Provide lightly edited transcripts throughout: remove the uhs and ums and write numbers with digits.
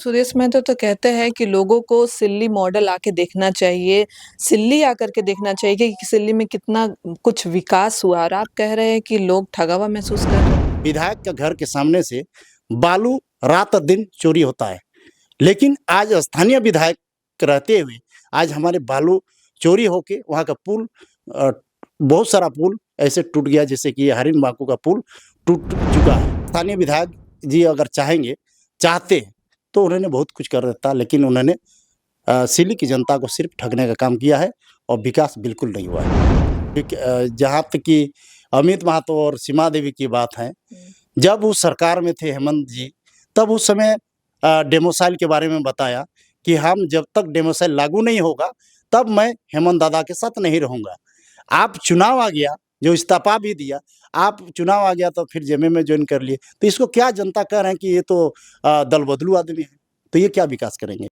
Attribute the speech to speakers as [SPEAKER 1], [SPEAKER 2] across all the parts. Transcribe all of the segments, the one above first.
[SPEAKER 1] सुदेश मेहता तो कहते हैं कि लोगों को सिल्ली मॉडल आके देखना चाहिए, सिल्ली आकर के देखना चाहिए कि सिल्ली में कितना कुछ विकास हुआ और आप कह रहे हैं कि लोग ठगा हुआ महसूस कर रहे हैं।
[SPEAKER 2] विधायक का घर के सामने से बालू रात दिन चोरी होता है, लेकिन आज स्थानीय विधायक रहते हुए आज हमारे बालू चोरी होके वहाँ का पुल बहुत सारा पुल ऐसे टूट गया, जैसे कि हरिन बाकू का पुल टूट चुका है। स्थानीय विधायक जी अगर चाहते तो उन्होंने बहुत कुछ कर देता, लेकिन उन्होंने सिल्ली की जनता को सिर्फ ठगने का काम किया है और विकास बिल्कुल नहीं हुआ है। जहाँ तक कि अमित महतो और सीमा देवी की बात है, जब उस सरकार में थे हेमंत जी, तब उस समय डेमोसाइल के बारे में बताया कि हम जब तक डेमोसाइल लागू नहीं होगा तब मैं हेमंत दादा के साथ नहीं रहूँगा। आप चुनाव आ गया, जो इस्तीफा भी दिया, आप चुनाव आ गया तो फिर जेएमएम में ज्वाइन कर लिए, तो इसको क्या जनता कह रहे हैं कि ये तो दल बदलू आदमी है, तो ये क्या विकास करेंगे।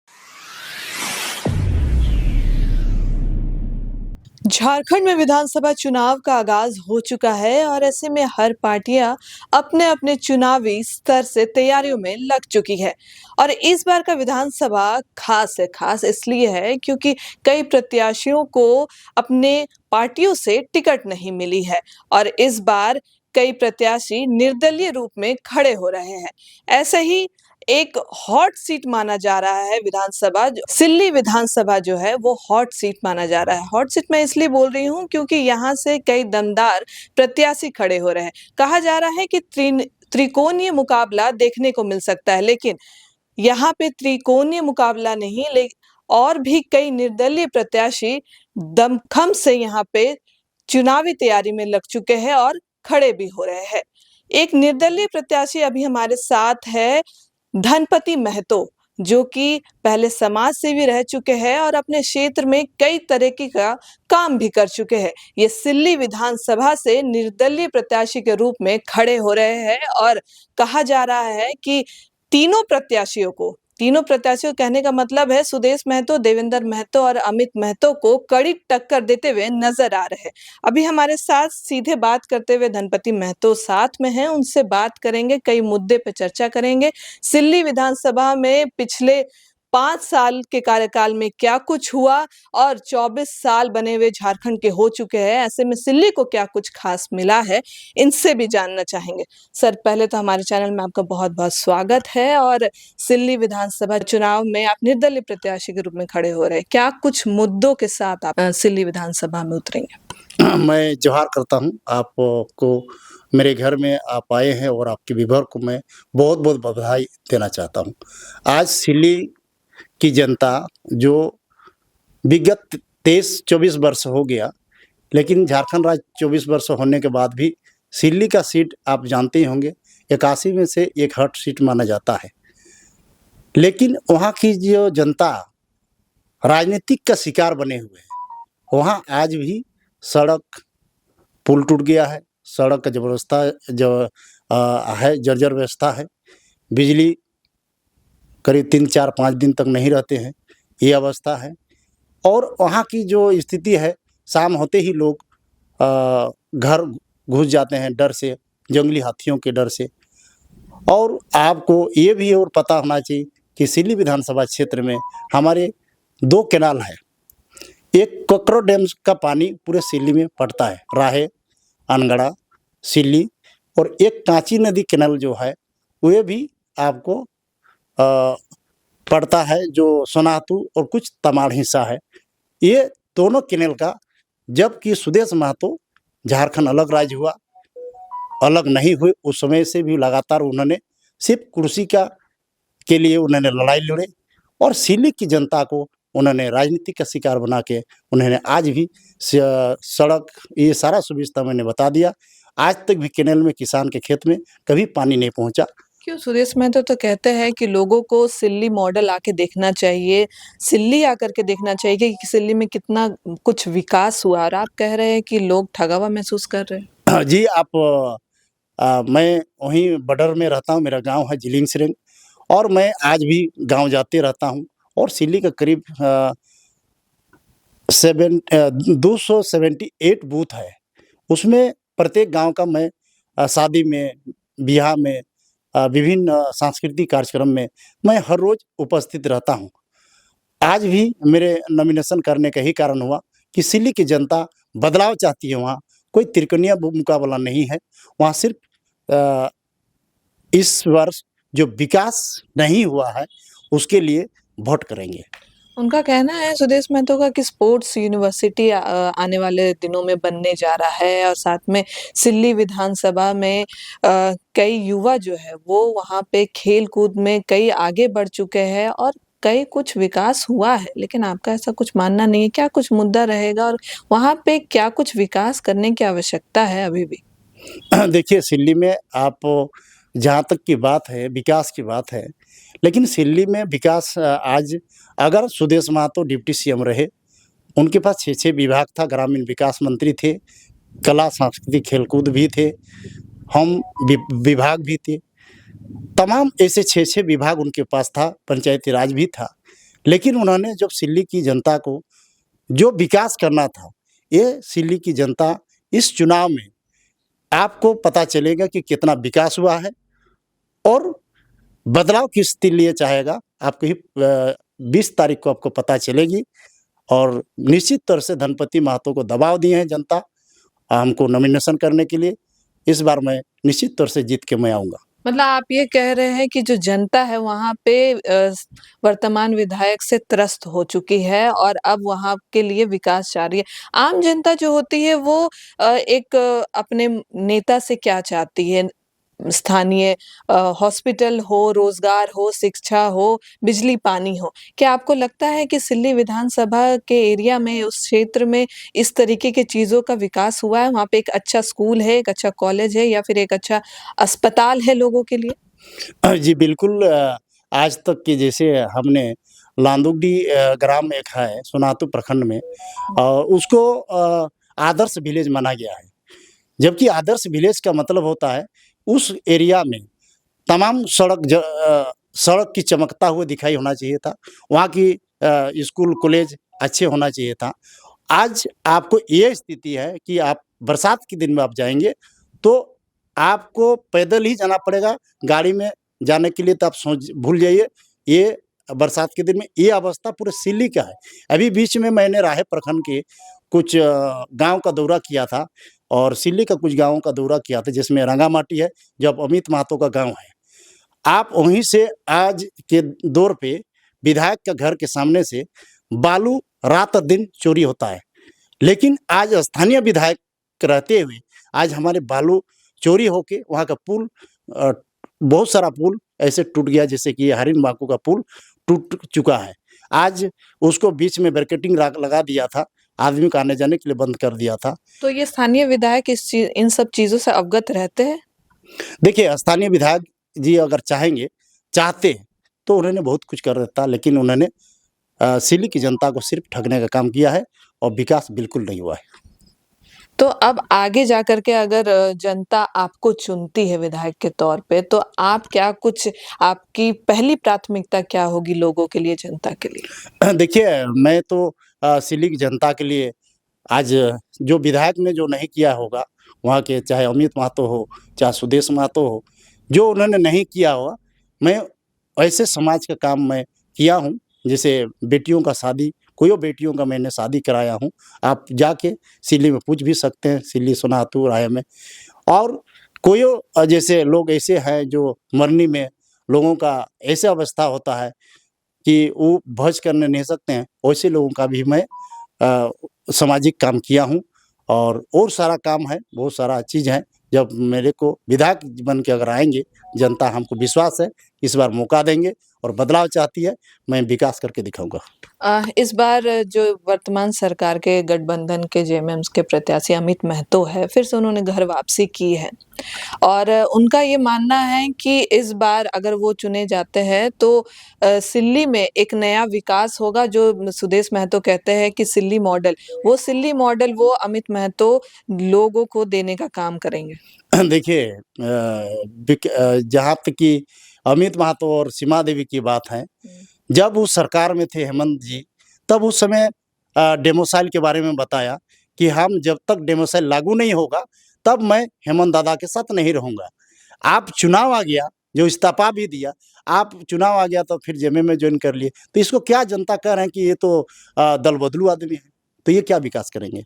[SPEAKER 1] झारखंड में विधानसभा चुनाव का आगाज हो चुका है और ऐसे में हर पार्टियां अपने अपने चुनावी स्तर से तैयारियों में लग चुकी है। और इस बार का विधानसभा खास है, खास इसलिए है क्योंकि कई प्रत्याशियों को अपने पार्टियों से टिकट नहीं मिली है और इस बार कई प्रत्याशी निर्दलीय रूप में खड़े हो रहे हैं। ऐसे ही एक हॉट सीट माना जा रहा है विधानसभा, सिल्ली विधानसभा जो है वो हॉट सीट माना जा रहा है। हॉट सीट मैं इसलिए बोल रही हूँ क्योंकि यहाँ से कई दमदार प्रत्याशी खड़े हो रहे हैं। कहा जा रहा है कि त्रिकोणीय मुकाबला देखने को मिल सकता है, लेकिन यहाँ पे त्रिकोणीय मुकाबला नहीं, और भी कई निर्दलीय प्रत्याशी दमखम से यहाँ पे चुनावी तैयारी में लग चुके हैं और खड़े भी हो रहे हैं। एक निर्दलीय प्रत्याशी अभी हमारे साथ है, धनपति महतो, जो कि पहले समाज सेवी रह चुके हैं और अपने क्षेत्र में कई तरीके का काम भी कर चुके हैं। ये सिल्ली विधानसभा से निर्दलीय प्रत्याशी के रूप में खड़े हो रहे हैं और कहा जा रहा है कि तीनों प्रत्याशियों कहने का मतलब है सुदेश महतो, देवेंद्र महतो और अमित महतो को कड़ी टक्कर देते हुए नजर आ रहे हैं। अभी हमारे साथ सीधे बात करते हुए धनपति महतो साथ में हैं, उनसे बात करेंगे, कई मुद्दे पे चर्चा करेंगे। सिल्ली विधानसभा में पिछले 5 साल के कार्यकाल में क्या कुछ हुआ और 24 साल बने हुए झारखंड के हो चुके हैं, ऐसे में सिल्ली को क्या कुछ खास मिला है, इनसे भी जानना चाहेंगे। सर, पहले तो हमारे चैनल में आपका बहुत-बहुत स्वागत है और सिल्ली विधानसभा चुनाव में आप निर्दलीय प्रत्याशी के रूप में खड़े हो रहे हैं। क्या कुछ मुद्दों के साथ आप सिल्ली विधानसभा में उतरेंगे?
[SPEAKER 2] मैं जोहार करता हूँ आपको, मेरे घर में आप आए हैं और आपके विभर को मैं बहुत-बहुत बधाई देना चाहता हूँ। आज सिल्ली की जनता जो विगत 23-24 वर्ष हो गया, लेकिन झारखंड राज्य 24 वर्ष होने के बाद भी सिल्ली का सीट आप जानते ही होंगे 81 में से एक हॉट सीट माना जाता है। लेकिन वहाँ की जो जनता राजनीतिक का शिकार बने हुए हैं। वहाँ आज भी सड़क, पुल टूट गया है, सड़क का है जर्जर व्यवस्था है, बिजली करीब 3-4-5 दिन तक नहीं रहते हैं, ये अवस्था है। और वहाँ की जो स्थिति है, शाम होते ही लोग घर घुस जाते हैं डर से, जंगली हाथियों के डर से। और आपको ये भी और पता होना चाहिए कि सिल्ली विधानसभा क्षेत्र में हमारे 2 कैनाल है। एक ककरो डैम का पानी पूरे सिल्ली में पड़ता है, राहे, अनगढ़ा, सिल्ली, और एक कांची नदी कैनाल जो है वह भी आपको पड़ता है, जो सोनातू और कुछ तमाड़ हिस्सा है। ये दोनों कैनाल का, जबकि सुदेश महतो झारखंड अलग राज्य हुआ, अलग नहीं हुए, उस समय से भी लगातार उन्होंने सिर्फ कुर्सी के लिए उन्होंने लड़ाई लड़े और सिल्ली की जनता को उन्होंने राजनीतिक का शिकार बना के उन्होंने आज भी सड़क, ये सारा सुविधा मैंने बता दिया। आज तक भी कैनाल में किसान के खेत में कभी पानी नहीं पहुंचा।
[SPEAKER 1] क्यों सुदेश महतो तो कहते हैं कि लोगों को सिल्ली मॉडल आके देखना चाहिए, सिल्ली आकर के देखना चाहिए कि सिल्ली में कितना कुछ विकास हुआ और आप कह रहे हैं कि लोग ठगा हुआ महसूस कर रहे हैं।
[SPEAKER 2] जी, मैं वहीं बॉर्डर में रहता हूँ, मेरा गांव है जिलिंग सिरेंग, और मैं आज भी गांव जाते रहता हूँ। और सिल्ली का करीब 278 बूथ है, उसमें प्रत्येक गांव का मैं शादी में, ब्याह में, विभिन्न सांस्कृतिक कार्यक्रम में मैं हर रोज़ उपस्थित रहता हूँ। आज भी मेरे नॉमिनेशन करने का ही कारण हुआ कि सिल्ली की जनता बदलाव चाहती है वहाँ, कोई तिरकनिया मुकाबला नहीं है। वहाँ सिर्फ़ इस वर्ष जो विकास नहीं हुआ है, उसके लिए वोट करेंगे।
[SPEAKER 1] उनका कहना है सुदेश महतो का कि स्पोर्ट्स यूनिवर्सिटी आने वाले दिनों में बनने जा रहा है और साथ में सिल्ली विधानसभा में कई युवा जो है वो वहाँ पे खेल-कूद में कई आगे बढ़ चुके हैं और कई कुछ विकास हुआ है। लेकिन आपका ऐसा कुछ मानना नहीं है, क्या कुछ मुद्दा रहेगा और वहाँ पे क्या कुछ विकास करने की आवश्यकता है अभी भी?
[SPEAKER 2] देखिए, सिल्ली में आप जहाँ तक की बात है, विकास की बात है, लेकिन सिल्ली में विकास आज अगर सुदेश महतो डिप्टी सीएम रहे, उनके पास 6-6 विभाग था, ग्रामीण विकास मंत्री थे, कला, संस्कृति, खेलकूद भी थे, हम विभाग भी थे। तमाम ऐसे 6-6 विभाग उनके पास था, पंचायती राज भी था। लेकिन उन्होंने जब सिल्ली की जनता को जो विकास करना था, ये सिल्ली की जनता इस चुनाव में आपको पता चलेगा कि कितना विकास हुआ है और बदलाव किस लिए चाहेगा, आपको ही 20 तारीख को आपको पता चलेगी। और निश्चित तौर से धनपति महतो को दबाव दिए हैं जनता हमको नॉमिनेशन करने के लिए। इस बार मैं निश्चित तौर से जीत के मैं आऊँगा।
[SPEAKER 1] मतलब आप ये कह रहे हैं कि जो जनता है वहाँ पे वर्तमान विधायक से त्रस्त हो चुकी है और अब वहाँ के लिए विकास जारी है। आम जनता जो होती है वो एक अपने नेता से क्या चाहती है? स्थानीय हॉस्पिटल हो, रोज़गार हो, शिक्षा हो, बिजली पानी हो। क्या आपको लगता है कि सिल्ली विधानसभा के एरिया में, उस क्षेत्र में इस तरीके की चीज़ों का विकास हुआ है? वहाँ पे एक अच्छा स्कूल है, एक अच्छा कॉलेज है या फिर एक अच्छा अस्पताल है लोगों के लिए?
[SPEAKER 2] जी बिल्कुल आज तक की जैसे हमने लांदुगडी ग्राम एक है सोनातु प्रखंड में उसको आदर्श विलेज माना गया है। जबकि आदर्श विलेज का मतलब होता है उस एरिया में तमाम सड़क की चमकता हुआ दिखाई होना चाहिए था। वहाँ की स्कूल, कॉलेज अच्छे होना चाहिए था। आज आपको ये स्थिति है कि आप बरसात के दिन में आप जाएँगे, तो आपको पैदल ही जाना पड़ेगा, गाड़ी में जाने के लिए तो आप सोच भूल जाइए। ये बरसात के दिन में ये अवस्था पूरे सिल्ली का है। अभी बीच में मैंने राहे प्रखंड के कुछ गाँव का दौरा किया था और सिल्ली का कुछ गाँवों का दौरा किया था, जिसमें रंगामाटी है, जो अब अमित महतो का गाँव है। आप वहीं से आज के दौर पे विधायक का घर के सामने से बालू रात-दिन चोरी होता है। लेकिन आज स्थानीय विधायक रहते हुए आज हमारे बालू चोरी होके वहाँ का पुल बहुत सारा पुल ऐसे टूट गया जैसे कि हरिन बांकू का पुल टूट चुका है। आज उसको बीच में बैरिकेडिंग लगा दिया था, आदमी को आने-जाने के लिए बंद कर दिया था।
[SPEAKER 1] तो ये स्थानीय विधायक इन सब चीज़ों से अवगत रहते हैं?
[SPEAKER 2] देखिए, स्थानीय विधायक जी अगर चाहते तो उन्होंने बहुत कुछ कर देता, लेकिन उन्होंने सिल्ली की जनता को सिर्फ़ ठगने का काम किया है और विकास बिल्कुल नहीं हुआ है।
[SPEAKER 1] तो अब आगे जाकर के अगर जनता आपको चुनती है विधायक के तौर पे, तो आप क्या कुछ आपकी पहली प्राथमिकता क्या होगी लोगों के लिए, जनता के लिए?
[SPEAKER 2] देखिए, मैं तो सिल्ली की जनता के लिए आज जो विधायक ने जो नहीं किया होगा, वहाँ के चाहे अमित महतो हो, चाहे सुदेश महतो हो, जो उन्होंने नहीं किया होगा, मैं ऐसे समाज का काम मैं किया हूँ, जैसे बेटियों का शादी, कोइयों बेटियों का मैंने शादी कराया हूँ। आप जाके सिल्ली में पूछ भी सकते हैं, सिल्ली, सोनातु, राय में। और कोइयों जैसे लोग ऐसे हैं जो मरनी में लोगों का ऐसा अवस्था होता है कि वो भोज करने नहीं सकते हैं, वैसे लोगों का भी मैं अ, सामाजिक काम किया हूँ और सारा काम है, बहुत सारा चीज़ है। जब मेरे को विधायक बन के अगर आएँगे, जनता हमको विश्वास है, इस बार मौका देंगे और बदलाव चाहती है, मैं विकास करके दिखाऊँगा।
[SPEAKER 1] इस बार जो वर्तमान सरकार के गठबंधन के जेएमएम के प्रत्याशी अमित महतो है, फिर से उन्होंने घर वापसी की है और उनका ये मानना है कि इस बार अगर वो चुने जाते हैं तो सिल्ली में एक नया विकास होगा जो सुदेश महतो कहते हैं कि सिल्ली मॉडल वो अमित महतो लोगों को देने का काम करेंगे।
[SPEAKER 2] देखिए जहाँ तक कि अमित महतो और सीमा देवी की बात है, जब उस सरकार में थे हेमंत जी, तब उस समय डेमोसाइल के बारे में बताया कि हम जब तक डेमोसाइल लागू नहीं होगा, तब मैं हेमंत दादा के साथ नहीं रहूँगा। अब चुनाव आ गया, जो इस्तीफा भी दिया, आप चुनाव आ गया तो फिर जेएमएम में जॉइन कर लिए। तो इसको क्या जनता कह रहे हैं कि ये तो दल बदलू आदमी है, तो ये क्या विकास करेंगे?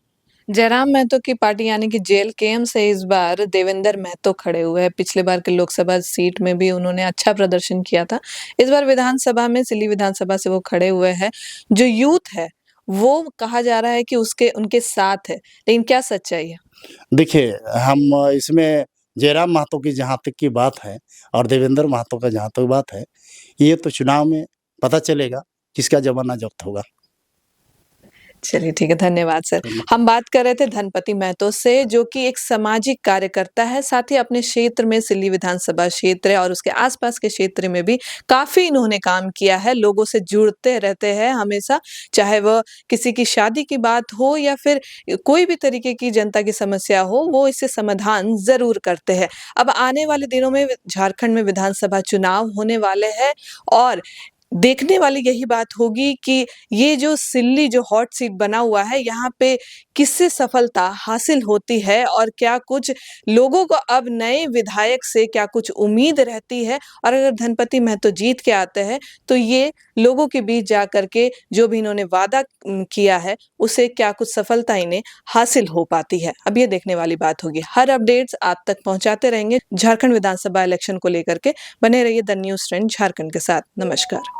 [SPEAKER 1] जयराम महतो की पार्टी यानी कि जेएलकेएम से इस बार देवेंद्र महतो खड़े हुए हैं। पिछले बार के लोकसभा सीट में भी उन्होंने अच्छा प्रदर्शन किया था। इस बार विधानसभा में सिल्ली विधानसभा से वो खड़े हुए हैं। जो यूथ है, वो कहा जा रहा है कि उनके साथ है, लेकिन क्या सच्चाई है?
[SPEAKER 2] देखिए, हम इसमें जयराम महतो की जहाँ तक की बात है और देवेंद्र महतो का जहाँ तक बात है, ये तो चुनाव में पता चलेगा किसका ज़माना जब्त होगा।
[SPEAKER 1] चलिए ठीक है, धन्यवाद सर।
[SPEAKER 2] धन्य
[SPEAKER 1] हम बात कर रहे थे धनपति महतो से, जो कि एक सामाजिक कार्यकर्ता है, साथ ही अपने क्षेत्र में सिल्ली विधानसभा क्षेत्र है और उसके आसपास के क्षेत्र में भी काफ़ी इन्होंने काम किया है, लोगों से जुड़ते रहते हैं हमेशा, चाहे वह किसी की शादी की बात हो या फिर कोई भी तरीके की जनता की समस्या हो, वो इससे समाधान ज़रूर करते हैं। अब आने वाले दिनों में झारखंड में विधानसभा चुनाव होने वाले हैं और देखने वाली यही बात होगी कि ये जो सिल्ली जो हॉट सीट बना हुआ है, यहाँ पे किससे सफलता हासिल होती है और क्या कुछ लोगों को अब नए विधायक से क्या कुछ उम्मीद रहती है? और अगर धनपति महतो जीत के आते हैं, तो ये लोगों के बीच जाकर के जो भी इन्होंने वादा किया है, उसे क्या कुछ सफलता इन्हें हासिल हो पाती है? अब ये देखने वाली बात होगी। हर अपडेट्स आप तक पहुँचाते रहेंगे झारखंड विधानसभा इलेक्शन को लेकर के। बने रहिए द न्यूज़ ट्रेंड झारखंड के साथ। नमस्कार।